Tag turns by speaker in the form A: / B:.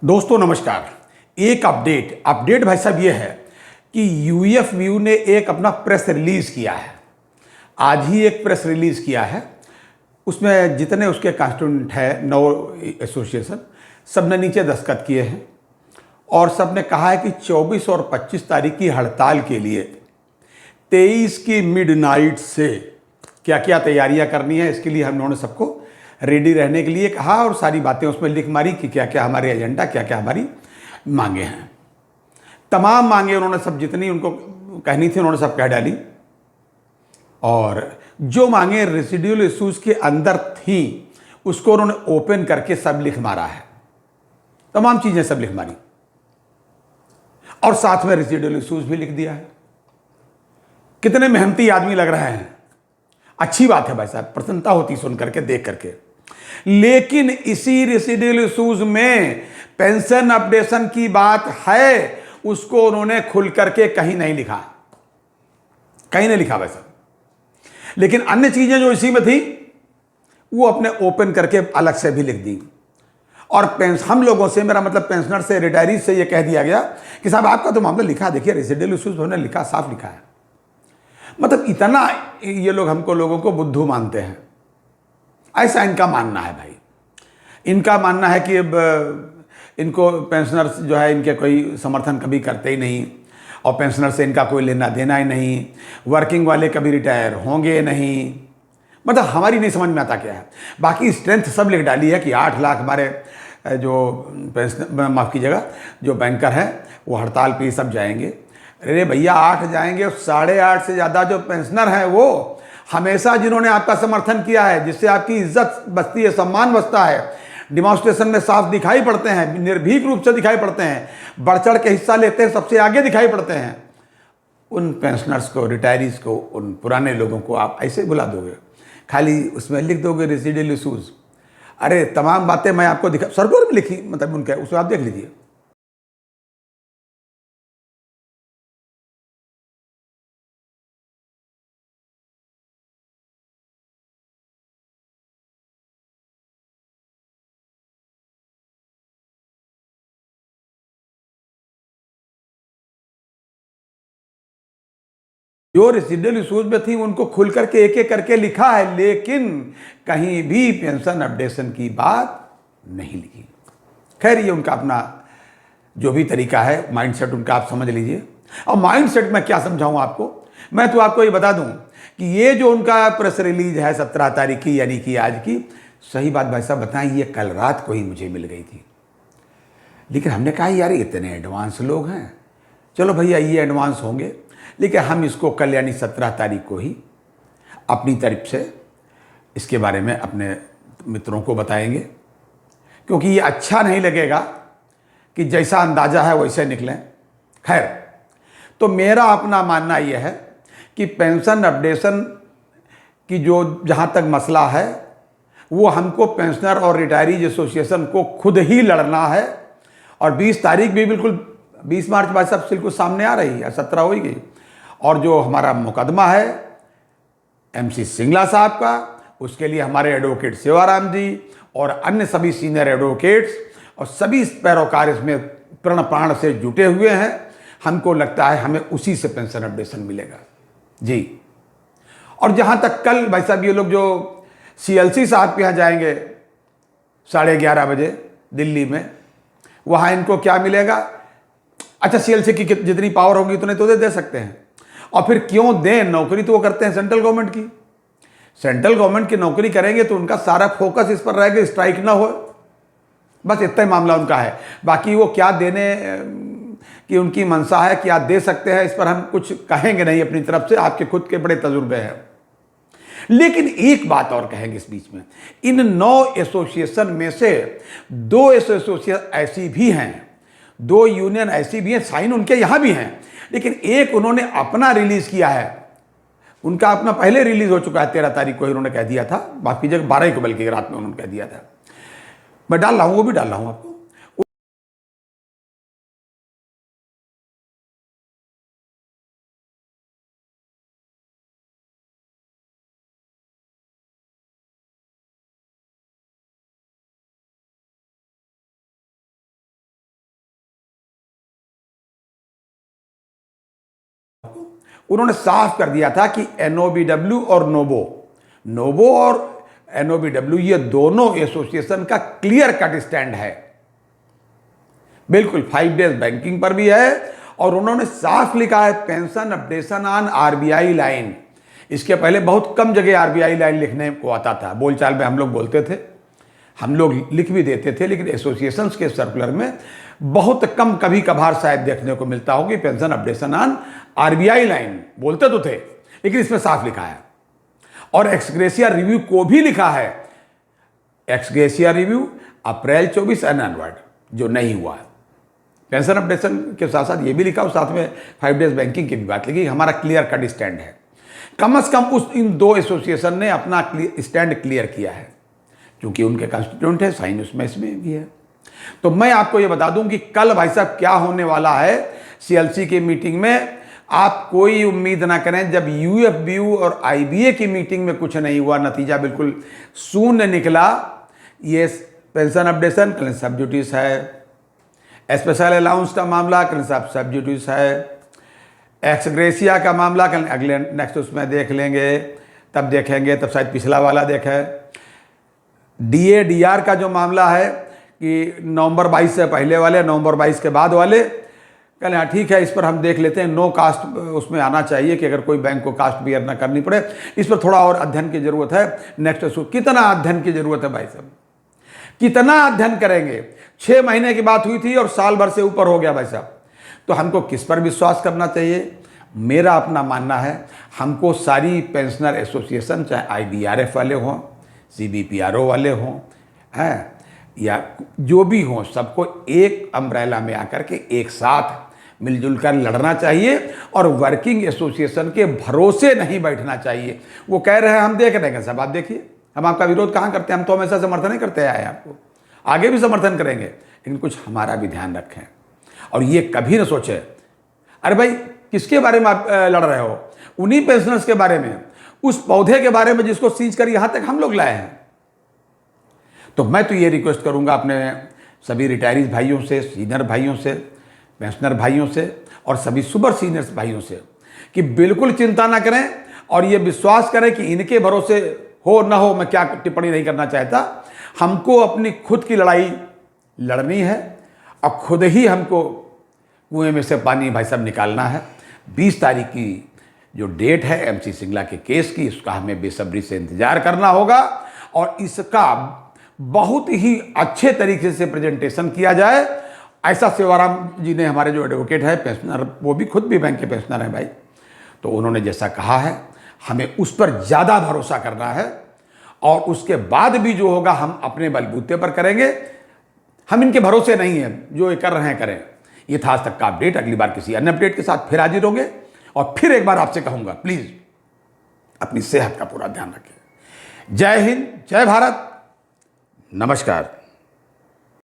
A: दोस्तों नमस्कार। एक अपडेट भाई साहब ये है कि यूएफवीयू ने एक अपना प्रेस रिलीज किया है। आज ही एक प्रेस रिलीज किया है। उसमें जितने उसके कॉन्स्टिट्यूएंट है 9 एसोसिएशन, सब ने नीचे दस्तखत किए हैं और सब ने कहा है कि 24 और 25 तारीख की हड़ताल के लिए 23 की मिडनाइट से क्या क्या तैयारियां करनी है, इसके लिए हम लोगों ने सबको रेडी रहने के लिए कहा और सारी बातें उसमें लिख मारी कि क्या क्या हमारे एजेंडा, क्या क्या हमारी मांगे हैं। तमाम मांगे उन्होंने सब जितनी उनको कहनी थी उन्होंने सब कह डाली और जो मांगे रेसिडुअल इश्यूज के अंदर थी उसको उन्होंने ओपन करके सब लिख मारा है। तमाम चीजें सब लिख मारी और साथ में रेसिडुअल इश्यूज भी लिख दिया है। कितने मेहनती आदमी लग रहे हैं। अच्छी बात है भाई साहब, प्रसन्नता होती सुन करके, देख करके। लेकिन इसी रेसिडुअल इश्यूज में पेंशन अपडेशन की बात है, उसको उन्होंने खुल करके कहीं नहीं लिखा, कहीं नहीं लिखा भाई साहब। लेकिन अन्य चीजें जो इसी में थी वो अपने ओपन करके अलग से भी लिख दी। और हम लोगों से, मेरा मतलब पेंशनर से, रिटायरीज से, ये कह दिया गया कि साहब आपका तो मामला लिखा, देखिए रेसिडुअल इश्यूज उन्होंने लिखा, साफ लिखा है। मतलब इतना ये लोग हमको, लोगों को बुद्धू मानते हैं, ऐसा इनका मानना है भाई। इनका मानना है कि अब इनको पेंशनर्स जो है इनके कोई समर्थन कभी करते ही नहीं और पेंशनर से इनका कोई लेना देना ही नहीं, वर्किंग वाले कभी रिटायर होंगे नहीं। मतलब हमारी नहीं समझ में आता क्या है। बाकी स्ट्रेंथ सब लिख डाली है कि 8 लाख हमारे जो पेंशन, माफ़ कीजिएगा, जो बैंकर हैं वो हड़ताल पे सब जाएंगे। अरे भैया 8 जाएंगे, 8.5 से ज़्यादा जो पेंशनर हैं वो हमेशा जिन्होंने आपका समर्थन किया है, जिससे आपकी इज्जत बचती है, सम्मान बचता है, डिमॉन्स्ट्रेशन में साफ दिखाई पड़ते हैं, निर्भीक रूप से दिखाई पड़ते हैं, बढ़ चढ़ के हिस्सा लेते हैं, सबसे आगे दिखाई पड़ते हैं, उन पेंशनर्स को, रिटायरीज को, उन पुराने लोगों को आप ऐसे बुला दोगे, खाली उसमें लिख दोगे रेसिडुअल इश्यूज। अरे तमाम बातें मैं आपको दिखा, सर्कुलर में लिखी, मतलब उनके, उसमें आप देख लीजिए। जो रेसिडुअल इश्यूज में थी उनको खुल करके एक एक करके लिखा है, लेकिन कहीं भी पेंशन अपडेशन की बात नहीं लिखी। खैर ये उनका अपना जो भी तरीका है, माइंडसेट उनका, आप समझ लीजिए। और माइंडसेट में क्या समझाऊं आपको, मैं तो आपको ये बता दूं कि ये जो उनका प्रेस रिलीज है 17 तारीख की, यानी कि आज की, सही बात भाई साहब बताएं, ये कल रात को ही मुझे मिल गई थी। लेकिन हमने कहा यार इतने एडवांस लोग हैं, चलो भैया ये एडवांस होंगे, लेकिन हम इसको कल यानी 17 तारीख को ही अपनी तरफ से इसके बारे में अपने मित्रों को बताएंगे, क्योंकि ये अच्छा नहीं लगेगा कि जैसा अंदाजा है वैसे निकलें। खैर, तो मेरा अपना मानना यह है कि पेंशन अपडेशन की जो जहाँ तक मसला है वो हमको पेंशनर और रिटायरीज एसोसिएशन को खुद ही लड़ना है। और 20 तारीख भी बिल्कुल, 20 मार्च बाद सब बिल्कुल सामने आ रही है, 17 हो ही गई। और जो हमारा मुकदमा है MC सिंगला साहब का, उसके लिए हमारे एडवोकेट सेवाराम जी और अन्य सभी सीनियर एडवोकेट्स और सभी पैरोकार इसमें प्रण प्राण से जुटे हुए हैं। हमको लगता है हमें उसी से पेंशन अपडेशन मिलेगा जी। और जहां तक कल भाई साहब ये लोग जो CLC साहब के यहाँ जाएंगे 11:30 बजे दिल्ली में, वहां इनको क्या मिलेगा? अच्छा, CLC की जितनी पावर होगी उतने तो दे सकते हैं। और फिर क्यों दें, नौकरी तो वो करते हैं सेंट्रल गवर्नमेंट की। सेंट्रल गवर्नमेंट की नौकरी करेंगे तो उनका सारा फोकस इस पर रहेगा स्ट्राइक ना हो, बस इतना ही मामला उनका है। बाकी वो क्या देने की उनकी मंशा है, क्या दे सकते हैं, इस पर हम कुछ कहेंगे नहीं अपनी तरफ से, आपके खुद के बड़े तजुर्बे हैं। लेकिन एक बात और कहेंगे इस बीच में, इन 9 एसोसिएशन में से 2 एसोसिएशन ऐसी भी हैं, 2 यूनियन ऐसी भी हैं, साइन उनके यहां भी हैं, लेकिन एक उन्होंने अपना रिलीज किया है। उनका अपना पहले रिलीज हो चुका है, 13 तारीख को ही उन्होंने कह दिया था, बाकी जगह 12 को, बल्कि रात में उन्होंने कह दिया था। मैं डाल रहा हूं, वो भी डाल रहा हूं आपको। उन्होंने साफ कर दिया था कि एनओबीडब्ल्यू और नोबो और एनओबीडब्ल्यू ये दोनों एसोसिएशन का क्लियर कट स्टैंड है, बिल्कुल 5 डेज बैंकिंग पर भी है। और उन्होंने साफ लिखा है pension updation on RBI line. इसके पहले बहुत कम जगह आरबीआई लाइन लिखने को आता था, बोलचाल में हम लोग बोलते थे, हम लोग लिख भी देते थे, लेकिन एसोसिएशंस के सर्कुलर में बहुत कम कभी कभार शायद देखने को मिलता हो कि pension updation on RBI line, बोलते तो थे लेकिन इसमें साफ लिखा है। और एक्सग्रेशिया रिव्यू को भी लिखा है, ex gratia review April 24 and onward, जो नहीं हुआ है। पेंशन अपडेशन के साथ साथ ये भी लिखा और साथ में 5 डेज बैंकिंग की भी बात लिखी। हमारा क्लियर कट स्टैंड है, कम से कम इन दो एसोसिएशन ने अपना स्टैंड क्लियर किया है, क्योंकि उनके कॉन्स्टिट्यूएंट है, साइन उसमें इसमें भी है। तो मैं आपको ये बता दूं कि कल भाई साहब क्या होने वाला है सीएलसी की मीटिंग में। आप कोई उम्मीद ना करें, जब यूएफबीयू और आईबीए की मीटिंग में कुछ नहीं हुआ, नतीजा बिल्कुल शून्य निकला। ये पेंशन अपडेशन कल सब ड्यूटीज है, स्पेशल अलाउंस का मामला कल सब ड्यूटीज है, एक्सग्रेशिया का मामला कल अगले नेक्स्ट उसमें देख लेंगे, तब देखेंगे, तब शायद पिछला वाला देखें। डीए डीआर का जो मामला है कि नवंबर 22 से पहले वाले, नवंबर 22 के बाद वाले, कल हाँ ठीक है, इस पर हम देख लेते हैं। नो कास्ट उसमें आना चाहिए कि अगर कोई बैंक को कास्ट बियर ना करनी पड़े, इस पर थोड़ा और अध्ययन की जरूरत है। नेक्स्ट कितना अध्ययन की जरूरत है भाई साहब, कितना अध्ययन करेंगे? 6 महीने की बात हुई थी और साल भर से ऊपर हो गया भाई साहब। तो हमको किस पर विश्वास करना चाहिए? मेरा अपना मानना है हमको सारी पेंशनर एसोसिएशन, चाहे आईबीआरएफ वाले हों, सीबीपीआरओ वाले हों, हैं या जो भी हों, सबको एक अम्ब्रेला में आकर के एक साथ मिलजुल कर लड़ना चाहिए और वर्किंग एसोसिएशन के भरोसे नहीं बैठना चाहिए। वो कह रहे हैं हम देख रहे हैं, सब आप देखिए, हम आपका विरोध कहाँ करते हैं? हम तो हमेशा समर्थन ही करते आए, आपको आगे भी समर्थन करेंगे, लेकिन कुछ हमारा भी ध्यान रखें। और ये कभी ना सोचे अरे भाई किसके बारे में आप लड़ रहे हो? उन्हीं पेंशनर्स के बारे में, उस पौधे के बारे में जिसको सींच कर यहां तक हम लोग लाए हैं। तो मैं तो ये रिक्वेस्ट करूंगा अपने सभी रिटायरीज भाइयों से, सीनियर भाइयों से, पेंशनर भाइयों से और सभी सुपर सीनियर्स भाइयों से कि बिल्कुल चिंता ना करें और ये विश्वास करें कि इनके भरोसे हो ना हो, मैं क्या टिप्पणी नहीं करना चाहता। हमको अपनी खुद की लड़ाई लड़नी है और खुद ही हमको कुएं में से पानी भाई साहब निकालना है। 20 तारीख की जो डेट है एमसी सिंगला के केस की, उसका हमें बेसब्री से इंतजार करना होगा और इसका बहुत ही अच्छे तरीके से प्रेजेंटेशन किया जाए। ऐसा सेवाराम जी ने, हमारे जो एडवोकेट है पेंशनर, वो भी खुद भी बैंक के पेंशनर हैं भाई, तो उन्होंने जैसा कहा है हमें उस पर ज़्यादा भरोसा करना है और उसके बाद भी जो होगा हम अपने बलबूते पर करेंगे। हम इनके भरोसे नहीं हैं, जो ये कर रहे हैं करें। ये था आज तक का अपडेट। अगली बार किसी अन्य अपडेट के साथ फिर हाजिर होंगे और फिर एक बार आपसे कहूंगा प्लीज अपनी सेहत का पूरा ध्यान रखें। जय हिंद, जय भारत, नमस्कार।